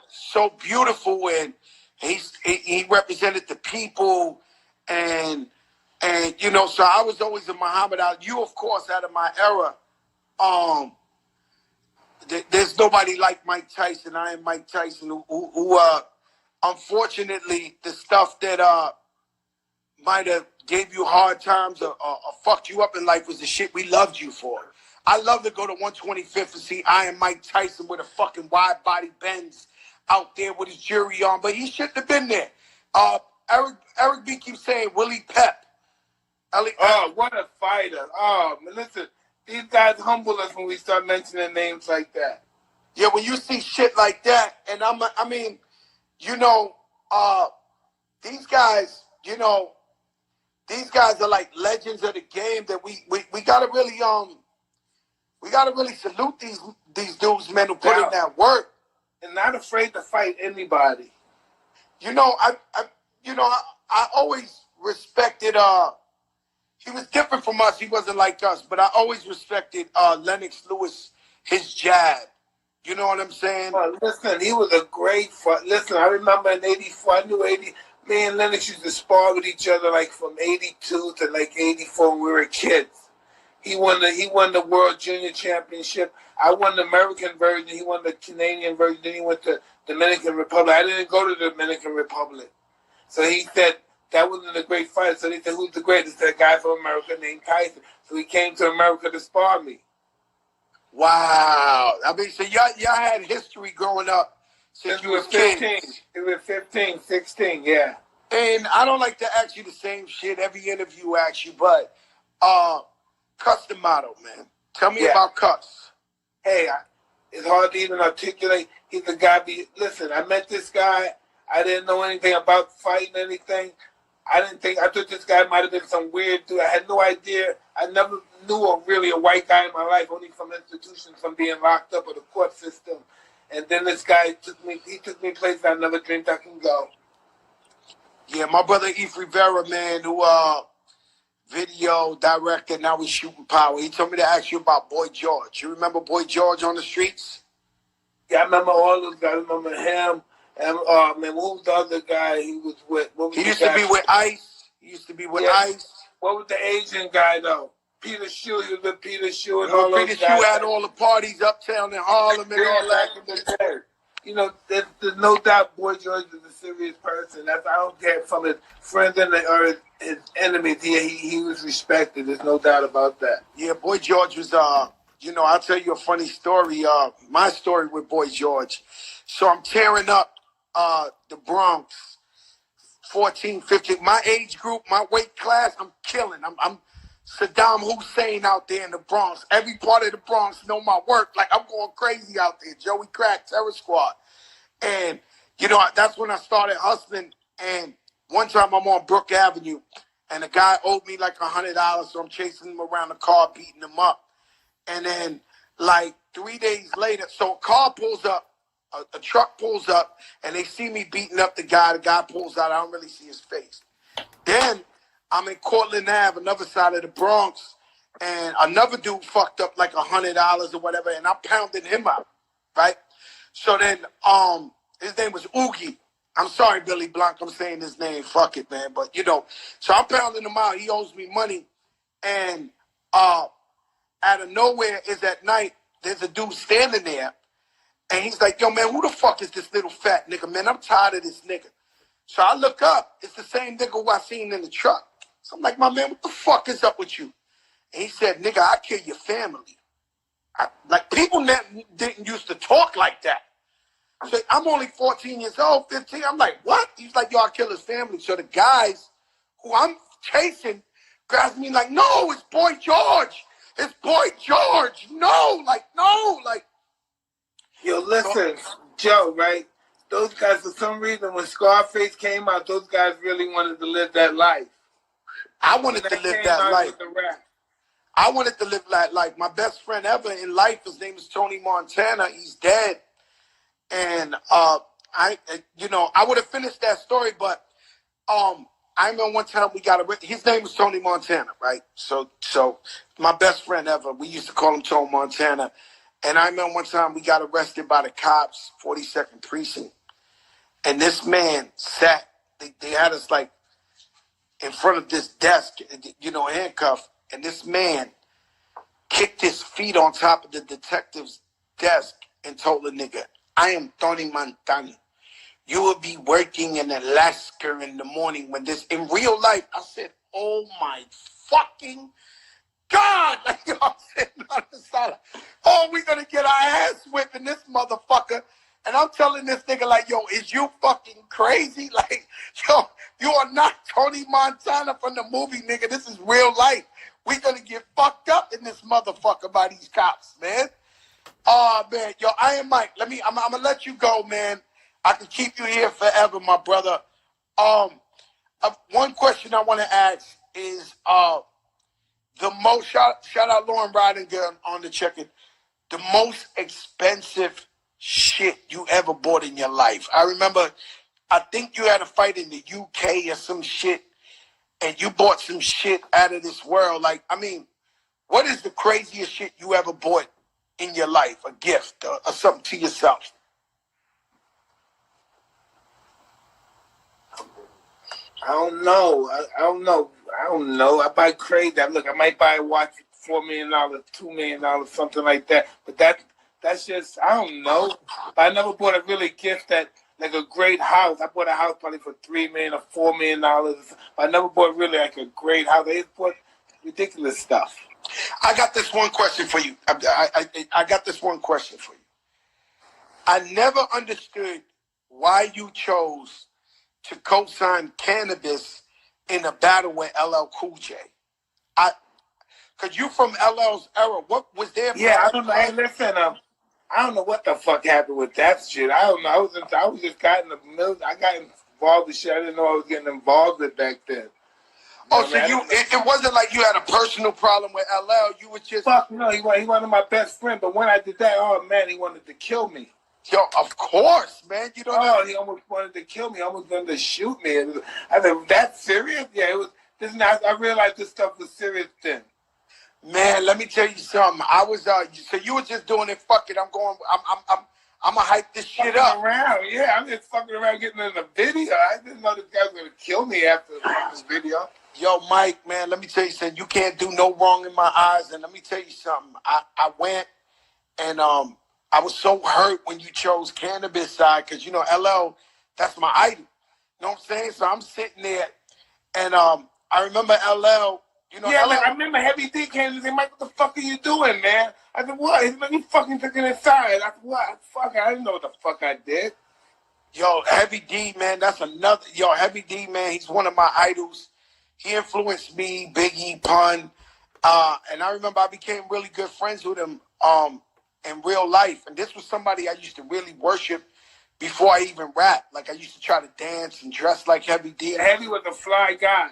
so beautiful, and he represented the people, and you know, so I was always a Muhammad Ali. You, of course, out of my era, there's nobody like Mike Tyson. I am Mike Tyson, who unfortunately, the stuff that might have gave you hard times or fucked you up in life was the shit we loved you for. I love to go to 125th and see I am Mike Tyson with a fucking wide body Benz out there with his jury on, but he shouldn't have been there. Eric B keeps saying Willie Pep. What a fighter. Oh, listen, these guys humble us when we start mentioning names like that. Yeah, when you see shit like that, and I mean, you know, these guys, you know, these guys are like legends of the game that we gotta really salute these dudes, man, who put in that work. And not afraid to fight anybody. You know, I always respected he was different from us. He wasn't like us, but I always respected Lennox Lewis, his jab. You know what I'm saying? Well, listen, he was a great fight. Listen, I remember in 84, I knew 80, me and Lennox used to spar with each other like from 82 to like 84 when we were kids. He won the World Junior Championship. I won the American version. He won the Canadian version. Then he went to Dominican Republic. I didn't go to the Dominican Republic. So he said that wasn't a great fight. So he said, who's the greatest? That guy from America named Tyson. So he came to America to spar me. Wow. I mean, so y'all had history growing up since you were 15. You were 15, 16, yeah. And I don't like to ask you the same shit every interview asks you, but Cuss the Motto, man. Tell me about Cuss. Hey, it's hard to even articulate. He's a guy. Listen, I met this guy. I didn't know anything about fighting anything. I thought this guy might have been some weird dude. I had no idea. I never knew really a white guy in my life, only from institutions, from being locked up or the court system. And then this guy took me places I never dreamed I can go. Yeah, my brother Eve Rivera, man, who video director. Now he's shooting power. He told me to ask you about Boy George. You remember Boy George on the streets? Yeah, I remember all those guys. I remember him. And man, what was the other guy he was with? What was He the used guy? to be with Ice. He used to be with Ice. What was the Asian guy though? Peter Shue. He was with Peter Shue and You know, all those Peter guys. Shue had all the parties uptown in Harlem and all back that. in the day. You know, there's no doubt Boy George is a serious person. That's, I don't care from his friends or his enemies. He was respected. There's no doubt about that. Yeah, Boy George was, you know, I'll tell you a funny story. My story with Boy George. So I'm tearing up the Bronx, 14, 15. My age group, my weight class, I'm killing. I'm Saddam Hussein out there in the Bronx. Every part of the Bronx know my work. Like, I'm going crazy out there. Joey Crack, Terror Squad. And, you know, that's when I started hustling. And one time I'm on Brook Avenue, and the guy owed me like $100, so I'm chasing him around the car, beating him up. And then, like, 3 days later, so a car pulls up, a truck pulls up, and they see me beating up the guy. The guy pulls out. I don't really see his face. Then I'm in Cortland Ave, another side of the Bronx, and another dude fucked up like $100 or whatever, and I'm pounding him out, right? So then his name was Oogie. I'm sorry, Billy Blanc, I'm saying his name. Fuck it, man. But, you know, so I'm pounding him out. He owes me money. And out of nowhere is at night, there's a dude standing there, and he's like, yo, man, who the fuck is this little fat nigga, man? I'm tired of this nigga. So I look up. It's the same nigga who I seen in the truck. So I'm like, my man, what the fuck is up with you? And he said, nigga, I kill your family. Like, people didn't used to talk like that. So I'm only 14 years old, 15. I'm like, what? He's like, yo, I kill his family. So the guys who I'm chasing grabs me like, no, it's Boy George. It's Boy George. No, like, no, like. Yo, listen, Joe, right? Those guys, for some reason, when Scarface came out, those guys really wanted to live that life. I wanted to live that life. I wanted to live that life. My best friend ever in life, his name is Tony Montana. He's dead. And you know, I would have finished that story, but I remember one time we got his name was Tony Montana, right? So my best friend ever, we used to call him Tony Montana. And I remember one time we got arrested by the cops, 42nd Precinct. And this man sat, they had us like in front of this desk, you know, handcuffed. And this man kicked his feet on top of the detective's desk and told the nigga, I am Tony Montana. You will be working in Alaska in the morning when this, in real life, I said, oh my fucking God. Like, you know, I'm sitting on the side. Oh, we gonna get our ass whipping this motherfucker. And I'm telling this nigga like, yo, is you fucking crazy? Like, yo, you are not Tony Montana from the movie, nigga. This is real life. We gonna get fucked up in this motherfucker by these cops, man. Oh, man. Yo, Iron Mike, I'm gonna let you go, man. I can keep you here forever, my brother. One question I want to ask is, the most, shout out Lauren Ridinger on the check-in, the most expensive shit you ever bought in your life. I remember, I think you had a fight in the UK or some shit, and you bought some shit out of this world. Like, I mean, what is the craziest shit you ever bought in your life? A gift or something to yourself? I don't know. I don't know. I buy crazy. Look, I might buy a watch for $4 million, $2 million, something like that. But that's just, I don't know. But I never bought a really gift that, like a great house. I bought a house probably for $3 million or $4 million. But I never bought really like a great house. I just bought ridiculous stuff. I got this one question for you. I got this one question for you. I never understood why you chose to co-sign cannabis in a battle with LL Cool J. Cause you from LL's era. What was there? Yeah, I don't know. Hey, listen, I don't know what the fuck happened with that shit. I don't know. I was just got in the middle. I got involved with shit I didn't know I was getting involved with back then. Oh, so it wasn't like you had a personal problem with LL. You was just fuck no. He wasn't my best friend. But when I did that, oh man, he wanted to kill me. Yo, of course, man. You don't know. He almost wanted to kill me. Almost wanted to shoot me. I said, that serious? Yeah, it was. I realized this stuff was serious then. Man, let me tell you something. I was so you were just doing it. Fuck it. I'm gonna hype this shit up. Around, yeah. I'm just fucking around getting in the video. I didn't know this guy was gonna kill me after this video. Yo, Mike, man, let me tell you something. You can't do no wrong in my eyes. And let me tell you something. I went and I was so hurt when you chose cannabis side because you know LL, that's my idol. You know what I'm saying? So I'm sitting there and I remember LL. You know, yeah, LL, man, I remember Heavy D came and said, Mike, what the fuck are you doing, man? I said, what? He's like, you fucking taking it side. I said, what? Fuck, I didn't know what the fuck I did. Yo, Heavy D, man, that's another. Yo, Heavy D, man, he's one of my idols. He influenced me, Biggie, Pun. And I remember I became really good friends with him in real life. And this was somebody I used to really worship before I even rap. Like, I used to try to dance and dress like Heavy D. Heavy was a fly guy.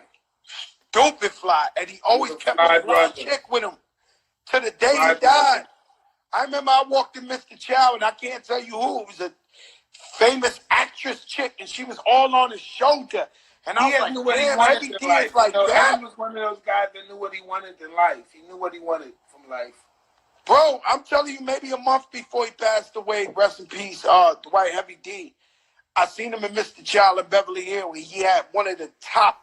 Stupid fly. And he always kept a fly chick with him to the day he died. I remember I walked in Mr. Chow, and I can't tell you who. It was a famous actress chick, and she was all on his shoulder. And I was like, damn, Heavy D is like that. He was one of those guys that knew what he wanted in life. He knew what he wanted from life. Bro, I'm telling you, maybe a month before he passed away, rest in peace, Dwight Heavy D, I seen him in Mr. Child in Beverly Hills. He had one of the top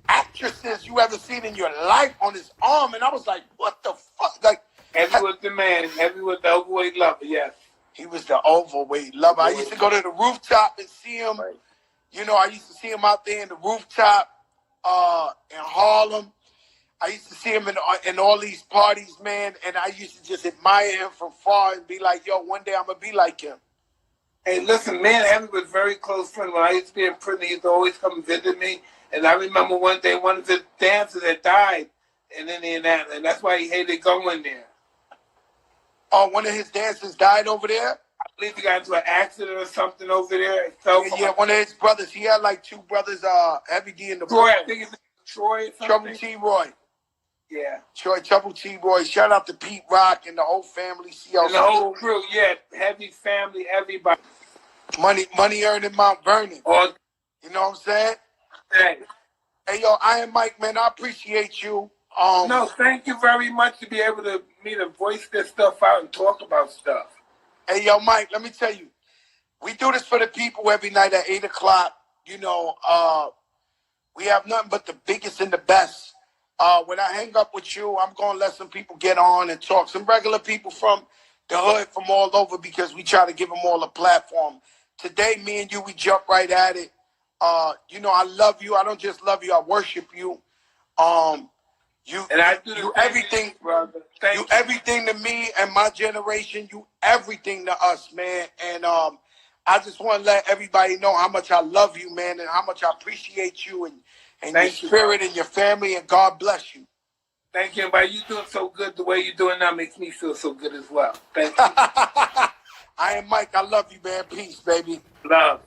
actresses you ever seen in your life on his arm. And I was like, what the fuck? Like, Heavy was the man. Heavy was the overweight lover, yes. He was the overweight lover. I used to go to the rooftop and see him. Right. You know, I used to see him out there in the rooftop in Harlem. I used to see him in all these parties, man, and I used to just admire him from far and be like, yo, one day I'm going to be like him. Hey, listen, me and Heavy was very close friends. When I used to be in prison, he used to always come visit me. And I remember one day one of his dancers had died in Indianapolis, and that's why he hated going there. Oh, one of his dancers died over there? I believe he got into an accident or something over there. Yeah, one of his brothers. He had like two brothers, Heavy D in the Troy, I think it's Troy or something. Trouble T. Roy. Yeah. Troy, Trouble T. Roy. Shout out to Pete Rock and the whole family. And the whole crew, yeah. Heavy family, everybody. Money earned in Mount Vernon. Oh, you know what I'm saying? Hey, yo, Iron Mike, man, I appreciate you. No, thank you very much to be able to voice this stuff out and talk about stuff. Hey, yo, Mike, let me tell you, we do this for the people every night at 8 o'clock. You know, we have nothing but the biggest and the best. When I hang up with you, I'm going to let some people get on and talk. Some regular people from the hood, from all over, because we try to give them all a platform. Today, me and you, we jump right at it. You know, I love you. I don't just love you. I worship you. You everything, brother. You everything to me and my generation. You everything to us, man. And I just want to let everybody know how much I love you, man, and how much I appreciate you and your spirit and your family. And God bless you. Thank you. But you doing so good. The way you're doing now makes me feel so good as well. Thank you. I am Mike. I love you, man. Peace, baby. Love.